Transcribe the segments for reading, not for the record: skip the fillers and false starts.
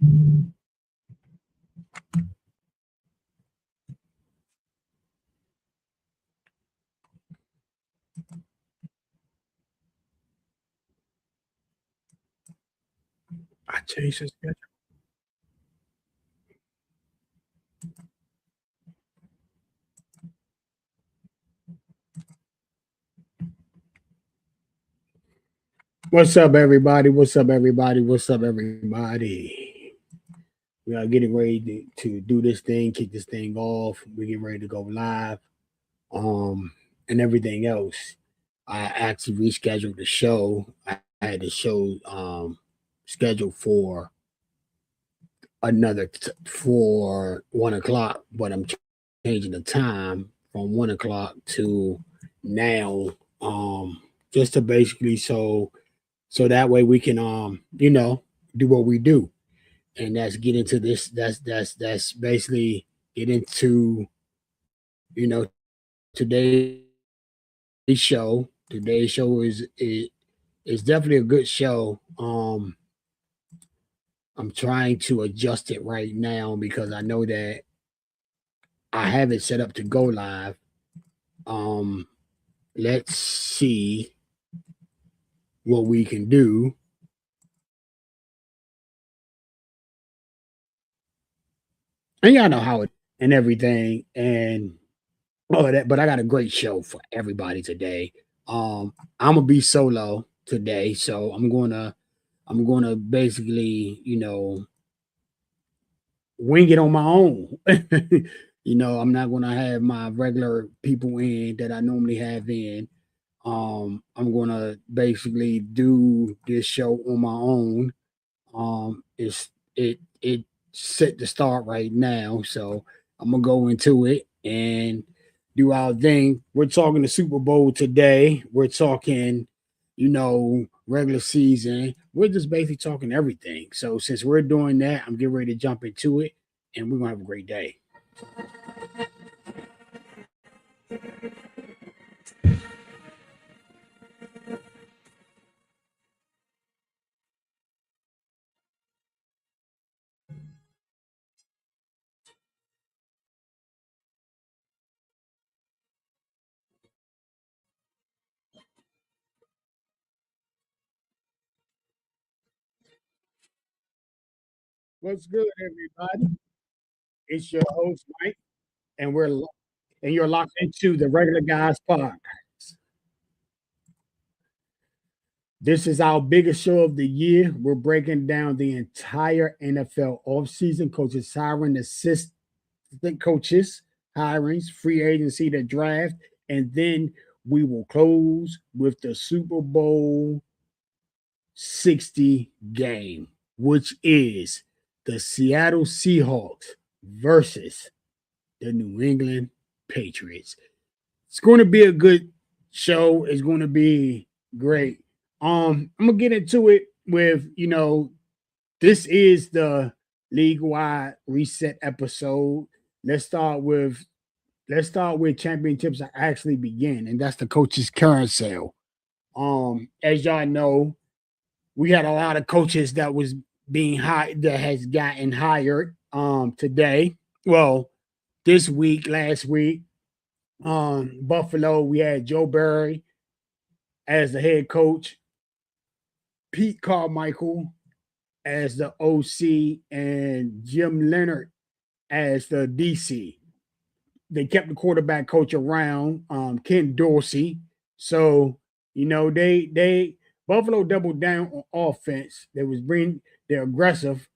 I changed the schedule. What's up, everybody? What's up, everybody? What's up, everybody? We are getting ready to do this thing, kick this thing off. We're getting ready to go live, and everything else. I actually rescheduled the show. I had the show scheduled for for 1 o'clock, but I'm changing the time from 1 o'clock to now, just to basically so that way we can do what we do, and that's get into this. That's basically get into you know today's show. Today's show is definitely a good show. I'm trying to adjust it right now because I know that I have it set up to go live. Um, let's see what we can do. And y'all know how it and everything and all of that, but I got a great show for everybody today. I'm gonna be solo today, so I'm gonna basically, wing it on my own. I'm not gonna have my regular people in that I normally have in. I'm gonna basically do this show on my own. It set to start right now, so I'm gonna go into it and do our thing. We're talking the Super Bowl today. We're talking, regular season. We're just basically talking everything. So since we're doing that, I'm getting ready to jump into it, and we're gonna have a great day. What's good, everybody? It's your host Mike, and you're locked into the Regular Guys Podcast. This is our biggest show of the year. We're breaking down the entire NFL offseason, coaches hiring, assistant coaches hirings, free agency, the draft, and then we will close with the Super Bowl 60 game, which is the Seattle Seahawks versus the New England Patriots. It's going to be a good show. It's going to be great. I'm gonna get into it with this is the league wide reset episode. Let's start with championships that actually begin, and that's the coaches carousel. As y'all know, we had a lot of coaches that was being hired that has gotten hired today. Well, this week, last week, Buffalo, we had Joe Barry as the head coach, Pete Carmichael as the OC, and Jim Leonard as the DC. They kept the quarterback coach around, Ken Dorsey. So, they Buffalo doubled down on offense. They was bringing their aggressive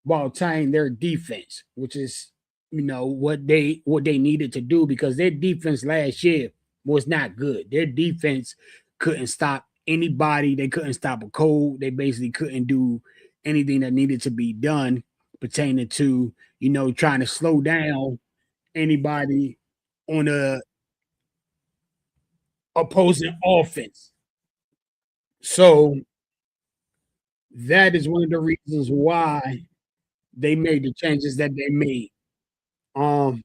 while tying their defense, which is what they needed to do because their defense last year was not good. Their defense couldn't stop anybody. They couldn't stop a cold. They basically couldn't do anything that needed to be done pertaining to trying to slow down anybody on a opposing offense. So that is one of the reasons why they made the changes that they made. Um,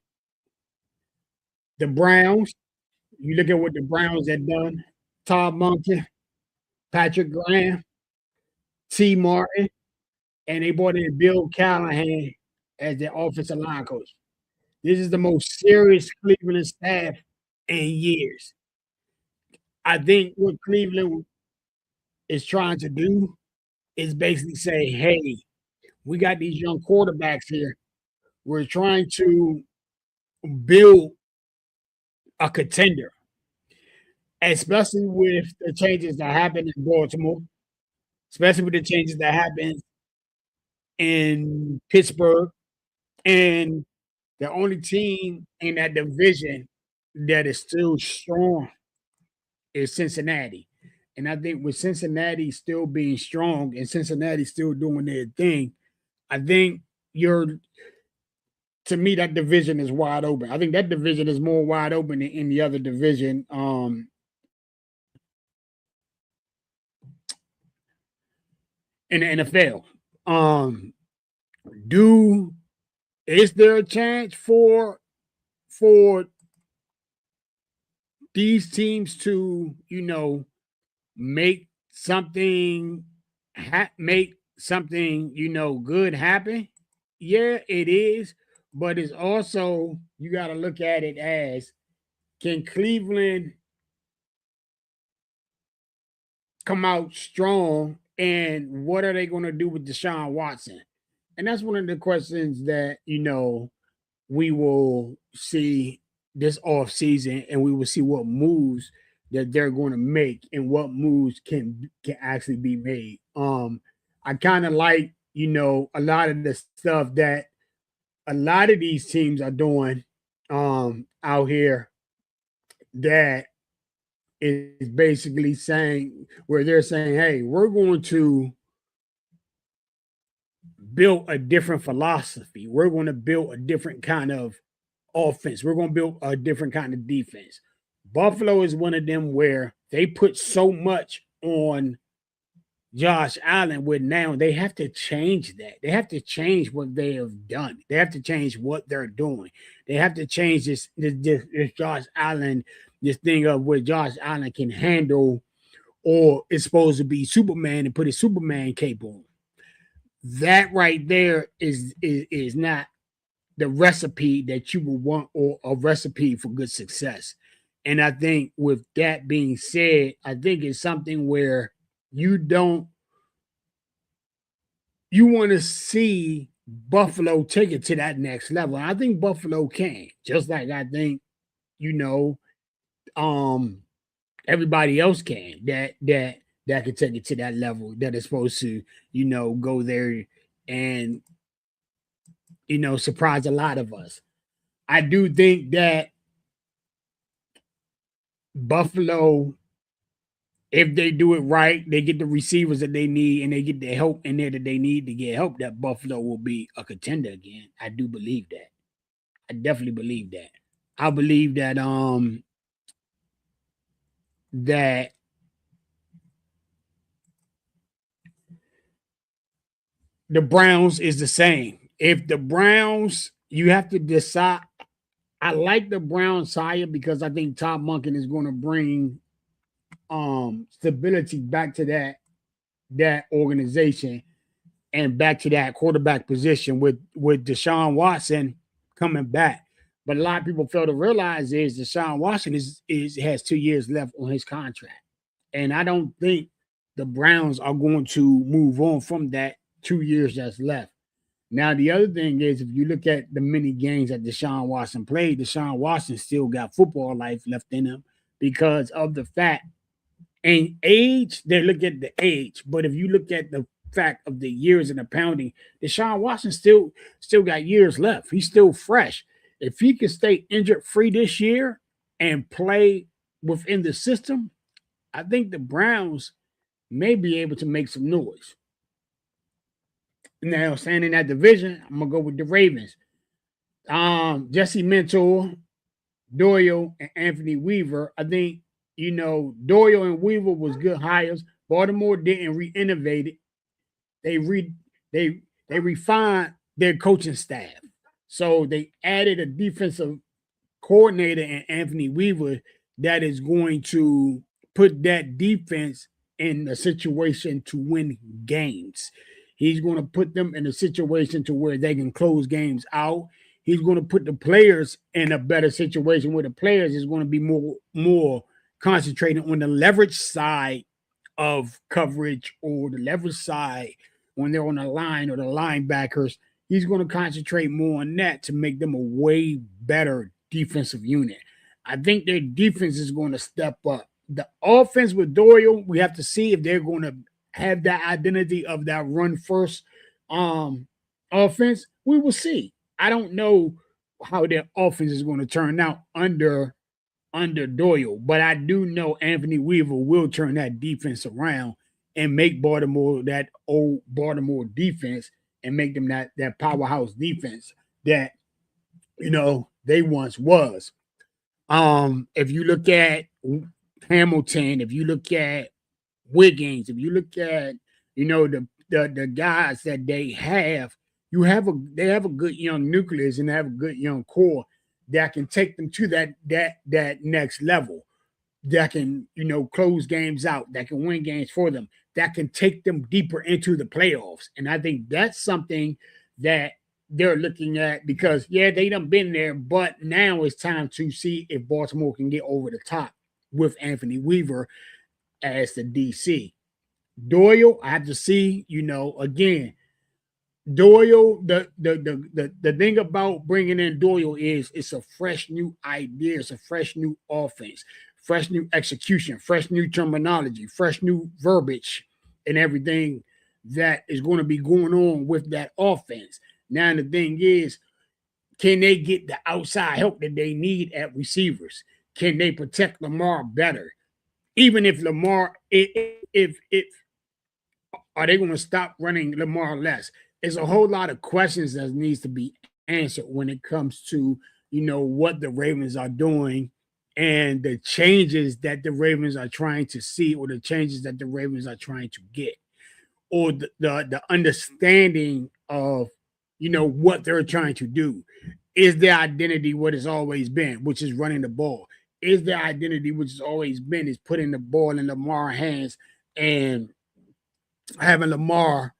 the Browns, you look at what the Browns had done. Todd Monken, Patrick Graham, T. Martin, and they brought in Bill Callahan as their offensive line coach. This is the most serious Cleveland staff in years. I think what Cleveland is trying to do is basically say, hey, we got these young quarterbacks here. We're trying to build a contender, especially with the changes that happened in Baltimore, especially with the changes that happened in Pittsburgh. And the only team in that division that is still strong is Cincinnati. And I think with Cincinnati still being strong and Cincinnati still doing their thing, I think you're to me that division is wide open. I think that division is more wide open than any other division in the NFL. Um do is there a chance for these teams to, make something make something, good happen? Yeah, it is, but it's also you got to look at it as can Cleveland come out strong and what are they going to do with Deshaun Watson? And that's one of the questions that, we will see this off season and we will see what moves that they're going to make and what moves can actually be made. I kind of like, a lot of the stuff that a lot of these teams are doing out here that is basically saying where they're saying, hey, we're going to build a different philosophy. We're going to build a different kind of offense. We're going to build a different kind of defense. Buffalo is one of them where they put so much on Josh Allen where now they have to change that. They have to change what they have done. They have to change what they're doing. They have to change this Josh Allen, this thing of where Josh Allen can handle or is supposed to be Superman and put his Superman cape on. That right there is not the recipe that you would want or a recipe for good success. And I think with that being said, I think it's something where you want to see Buffalo take it to that next level. And I think Buffalo can, just like I think, everybody else can that can take it to that level that is supposed to, go there and surprise a lot of us. I do think that Buffalo, if they do it right, they get the receivers that they need and they get the help in there that they need to get help, that Buffalo will be a contender again. I do believe that. I definitely believe that. I believe that the Browns is the same. If the Browns, you have to decide. I like the Browns higher because I think Todd Monken is going to bring stability back to that organization and back to that quarterback position with Deshaun Watson coming back. But a lot of people fail to realize is Deshaun Watson has 2 years left on his contract. And I don't think the Browns are going to move on from that 2 years that's left. Now, the other thing is, if you look at the many games that Deshaun Watson played, Deshaun Watson still got football life left in him because of the fact and age. They look at the age, but if you look at the fact of the years and the pounding, Deshaun Watson still got years left. He's still fresh. If he can stay injured free this year and play within the system, I think the Browns may be able to make some noise. Now, staying in that division, I'm gonna go with the Ravens. Jesse Mentor, Doyle, and Anthony Weaver. I think Doyle and Weaver was good hires. Baltimore didn't re-innovate it. They refined their coaching staff. So they added a defensive coordinator in Anthony Weaver that is going to put that defense in a situation to win games. He's going to put them in a situation to where they can close games out. He's going to put the players in a better situation where the players is going to be more concentrated on the leverage side of coverage or the leverage side when they're on the line or the linebackers. He's going to concentrate more on that to make them a way better defensive unit. I think their defense is going to step up. The offense with Doyle, we have to see if they're going to have that identity of that run first offense. We will see. I don't know how their offense is going to turn out under Doyle, but I do know Anthony Weaver will turn that defense around and make Baltimore that old Baltimore defense and make them that powerhouse defense that they once was. If you look at Hamilton, if you look at Wiggins, if you look at the guys that they have, they have a good young nucleus and they have a good young core that can take them to that next level, that can close games out, that can win games for them, that can take them deeper into the playoffs. And I think that's something that they're looking at because they done been there, but now it's time to see if Baltimore can get over the top with Anthony Weaver as the DC. Doyle, I have to see, again, Doyle, the thing about bringing in Doyle is it's a fresh new idea, it's a fresh new offense, fresh new execution, fresh new terminology, fresh new verbiage, and everything that is going to be going on with that offense. Now, the thing is, can they get the outside help that they need at receivers? Can they protect Lamar better? Even if Lamar, if are they going to stop running Lamar less? There's a whole lot of questions that needs to be answered when it comes to what the Ravens are doing and the changes that the Ravens are trying to see, or the changes that the Ravens are trying to get, or the understanding of what they're trying to do. Is their identity what it's always been, which is running the ball? Is their identity, which has always been, is putting the ball in Lamar's hands and having Lamar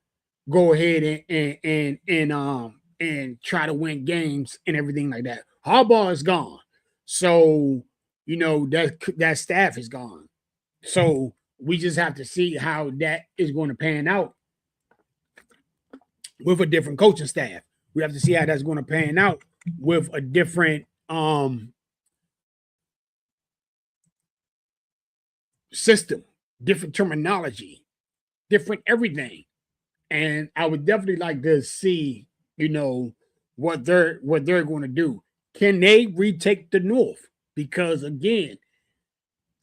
go ahead and try to win games and everything like that? Harbaugh is gone, so that staff is gone. So we just have to see how that is going to pan out with a different coaching staff. We have to see how that's going to pan out with a different system, different terminology, different everything. And I would definitely like to see, what they're going to do. Can they retake the North? Because again,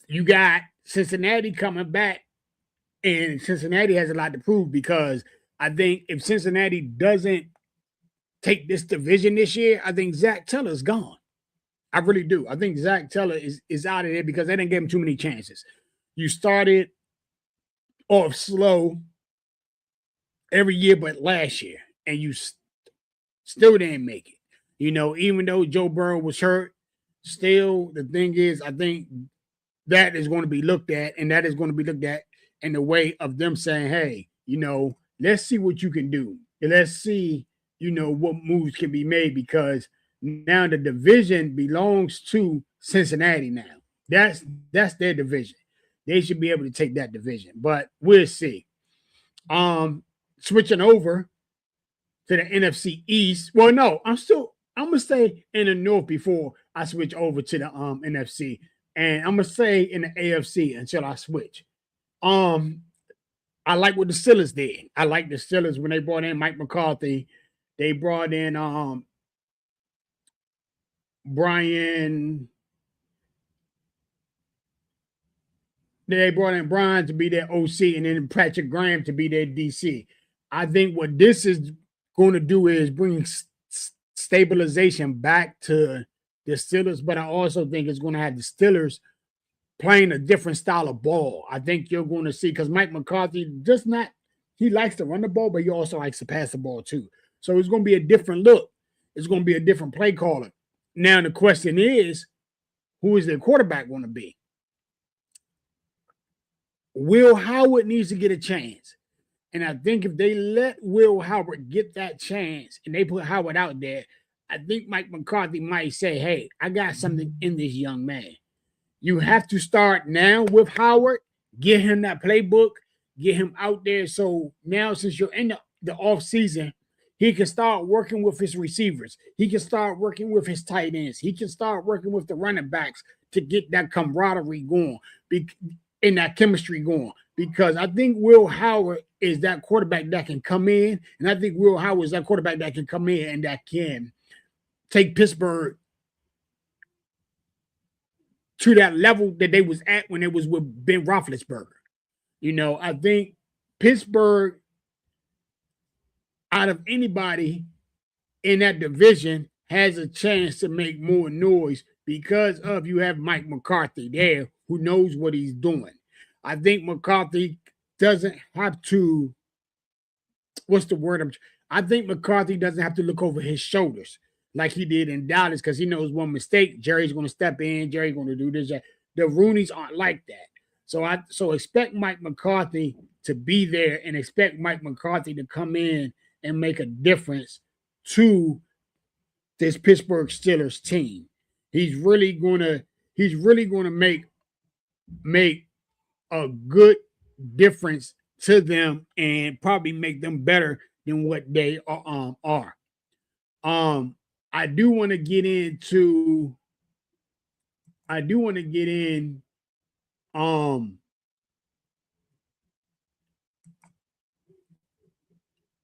you got Cincinnati coming back, and Cincinnati has a lot to prove, because I think if Cincinnati doesn't take this division this year, I think Zach Taylor's gone. I really do. I think Zach Taylor is out of there because they didn't give him too many chances. You started off slow every year but last year, and you still didn't make it. Even though Joe Burrow was hurt, still the thing is, I think that is going to be looked at, and that is going to be looked at in the way of them saying, hey, let's see what you can do. And let's see, what moves can be made, because now the division belongs to Cincinnati now. That's their division. They should be able to take that division, but we'll see. Switching over to the NFC East. Well, no, I'm gonna stay in the North before I switch over to the NFC, and I'm gonna stay in the AFC until I switch. I like what the Steelers did. I like the Steelers when they brought in Mike McCarthy. They brought in Brian. They brought in Brian to be their OC, and then Patrick Graham to be their DC. I think what this is going to do is bring stabilization back to the Steelers, but I also think it's going to have the Steelers playing a different style of ball. I think you're going to see, because Mike McCarthy he likes to run the ball, but he also likes to pass the ball too. So it's going to be a different look. It's going to be a different play caller. Now the question is, who is their quarterback going to be? Will Howard needs to get a chance. And I think if they let Will Howard get that chance and they put Howard out there, I think Mike McCarthy might say, hey, I got something in this young man. You have to start now with Howard, get him that playbook, get him out there. So now, since you're in the off season, he can start working with his receivers. He can start working with his tight ends. He can start working with the running backs to get that camaraderie going and that chemistry going. Because I think Will Howard is that quarterback that can come in, and I think Will Howard is that quarterback that can come in and that can take Pittsburgh to that level that they was at when it was with Ben Roethlisberger. You know, I think Pittsburgh, out of anybody in that division, has a chance to make more noise because of you have Mike McCarthy there who knows what he's doing. I think McCarthy doesn't have to, what's the word? I think McCarthy doesn't have to look over his shoulders like he did in Dallas because he knows one mistake, Jerry's going to step in, Jerry's going to do this. The Rooneys aren't like that. So expect Mike McCarthy to be there and expect Mike McCarthy to come in and make a difference to this Pittsburgh Steelers team. He's really gonna make a good difference to them and probably make them better than what they are. I do want to get into